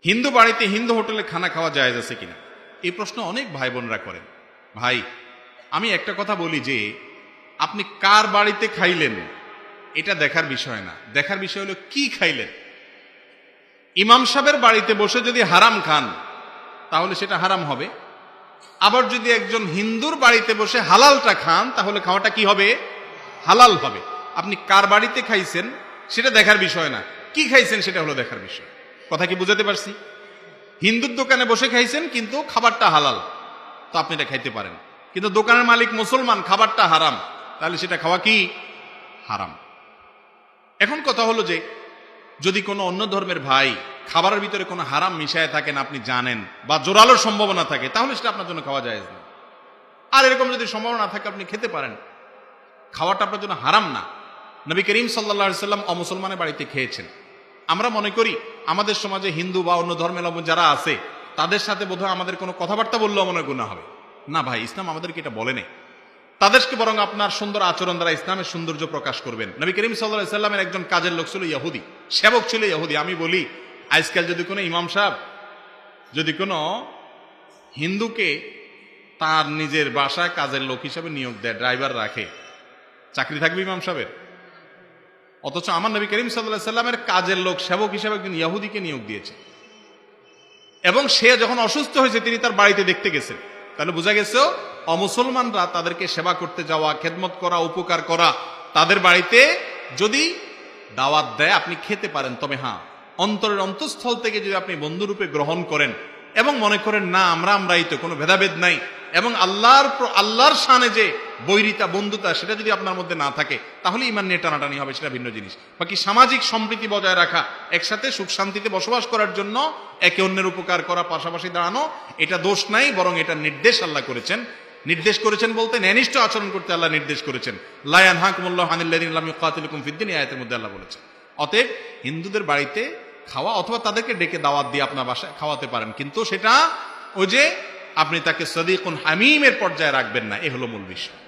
হিন্দু বাড়িতে হিন্দু হোটেলে খানা খাওয়া জায়েজ আছে কিনা, এই প্রশ্ন অনেক ভাই বোনরা করেন। ভাই, আমি একটা কথা বলি যে আপনি কার বাড়িতে খাইলেন এটা দেখার বিষয় না, দেখার বিষয় হলো কি খাইলেন। ইমাম সাহেবের বাড়িতে বসে যদি হারাম খান তাহলে সেটা হারাম হবে, আবার যদি একজন হিন্দুর বাড়িতে বসে হালালটা খান তাহলে খাওয়াটা কি হবে? হালাল হবে। আপনি কার বাড়িতে খাইছেন সেটা দেখার বিষয় না, কি খাইছেন সেটা হলো দেখার বিষয়। কথা কি বুঝাতে পারছি? হিন্দুর দোকানে বসে খাইছেন কিন্তু খাবারটা হালাল, তো আপনি এটা খাইতে পারেন। কিন্তু দোকানের মালিক মুসলমান, খাবারটা হারাম, তাহলে সেটা খাওয়া কি? হারাম। এখন কথা হলো যে যদি কোনো অন্য ধর্মের ভাই খাবারের ভিতরে কোনো হারাম মিশায় থাকেন আপনি জানেন, বা জোরালোর সম্ভাবনা থাকে, তাহলে সেটা আপনার জন্য খাওয়া যায় না। আর এরকম যদি সম্ভাবনা না থাকে আপনি খেতে পারেন, খাওয়াটা আপনার জন্য হারাম না। নবী করিম সাল্লাল্লাহু আলাইহি সাল্লাম অমুসলমানের বাড়িতে খেয়েছেন। আমরা মনে করি আমাদের সমাজে হিন্দু বা অন্য ধর্মের লোক যারা আছে তাদের সাথে বোধহয় আমাদের কোনো কথাবার্তা বললেও মনে গুনাহ হবে না। ভাই, ইসলাম আমাদেরকে এটা বলে নেই। তাদেরকে বরং আপনার সুন্দর আচরণ দ্বারা ইসলামের সৌন্দর্য প্রকাশ করবেন। নবী করিম সাল্লাল্লাহু আলাইহি সাল্লামের একজন কাজের লোক ছিল ইহুদি, সেবক ছিল ইহুদি। আমি বলি আজকাল যদি কোনো ইমাম সাহেব যদি কোনো হিন্দুকে তার নিজের বাসায় কাজের লোক হিসাবে নিয়োগ দেয়, ড্রাইভার রাখে, চাকরি থাকবে ইমাম সাহেবের? অথচ আমার নবী করিম সাল্লাল্লাহু আলাইহি সাল্লামের কাজের লোক সেবক হিসাবে একজন ইহুদিকে নিয়োগ দিয়েছে, এবং সে যখন অসুস্থ হয়েছে তিনি তার বাড়িতে দেখতে গেছেন। তাহলে বোঝা গেছে অমুসলমানরা তাদেরকে সেবা করতে যাওয়া, খেদমত করা, উপকার করা, তাদের বাড়িতে যদি দাওয়াত দেয় আপনি খেতে পারেন। তবে হ্যাঁ, অন্তরের অন্তঃস্থল থেকে যদি আপনি বন্ধুরূপে গ্রহণ করেন এবং মনে করেন না আমরাই তো, কোনো ভেদাভেদ নাই, এবং আল্লাহর শানে যে বৈরিতা বন্ধুতা সেটা যদি আপনার মধ্যে না থাকে, তাহলে ঈমান নিয়ে টানাটানি হবে, সেটা ভিন্ন জিনিস। বাকি সামাজিক সম্প্রীতি বজায় রাখা, একসাথে সুখ শান্তিতে বসবাস করার জন্য একে অন্যের উপকার করা, পাশাপাশি দাঁড়ানো, এটা দোষ নাই, বরং এটা নির্দেশ আল্লাহ করেছেন। নির্দেশ করেছেন বলতে ন্যায়নিষ্ঠ আচরণ করতে আল্লাহ নির্দেশ করেছেন। লা ইয়ানহাকুমুল্লাহু আনিল্লাযিনা লাম ইউকাতিলুকুম ফিদ-দীন, এই আয়াতের মধ্যে আল্লাহ বলেছেন। অতএব হিন্দুদের বাড়িতে খাওয়া অথবা তাদেরকে ডেকে দাওয়াত দিয়ে আপনার বাসায় খাওয়াতে পারেন, কিন্তু সেটা ওই যে আপনি তাকে সদীকুন হামিমের পর্যায়ে রাখবেন না, এ হলো মূল বিষয়।